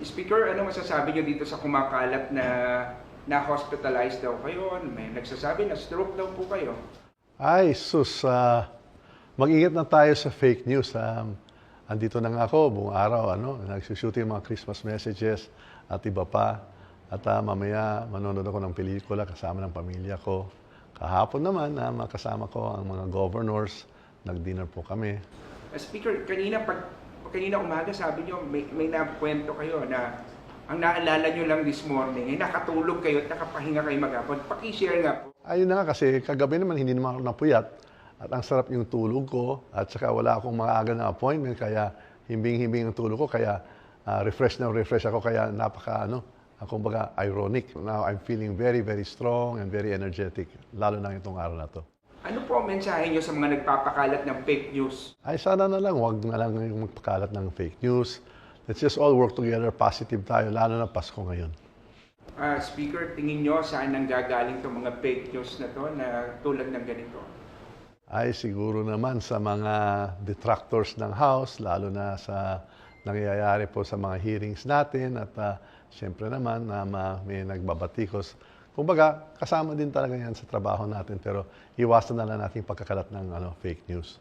Speaker, ano masasabi niyo dito sa kumakalat na na-hospitalized daw kayo? May nagsasabi na stroke daw po kayo. Ay, sus, mag-ingat na tayo sa fake news. Andito na nga ako, buong araw, nagsusuti yung mga Christmas messages at iba pa. At mamaya, manonood ako ng pelikula kasama ng pamilya ko. Kahapon naman, makasama ko ang mga governors. Nag-dinner po kami. Speaker, kanina umaga sabi niyo may nakwento kayo na ang naalala niyo lang this morning ay nakatulog kayo at nakapahinga kayo maghapon. Paki-share nga po. Ayun na nga kasi kagabi naman hindi naman ako napuyat at ang sarap yung tulog ko at saka wala akong mga aga na appointment kaya himbing-himbing ang tulog ko kaya refresh ako kaya kumbaga ironic. Now I'm feeling very, very strong and very energetic lalo na itong araw na to. Ano po ang mensahe niyo sa mga nagpapakalat ng fake news? Ay sana na lang, wag na lang yung magpakalat ng fake news. Let's just all work together, positive tayo, lalo na Pasko ngayon. Speaker, tingin niyo saan nanggagaling itong mga fake news na to na tulad ng ganito? Ay siguro naman sa mga detractors ng House, lalo na sa nangyayari po sa mga hearings natin at siyempre naman may nagbabatikos. Kumbaga, kasama din talaga yan sa trabaho natin pero iwasan na lang natin pagkakalat ng fake news.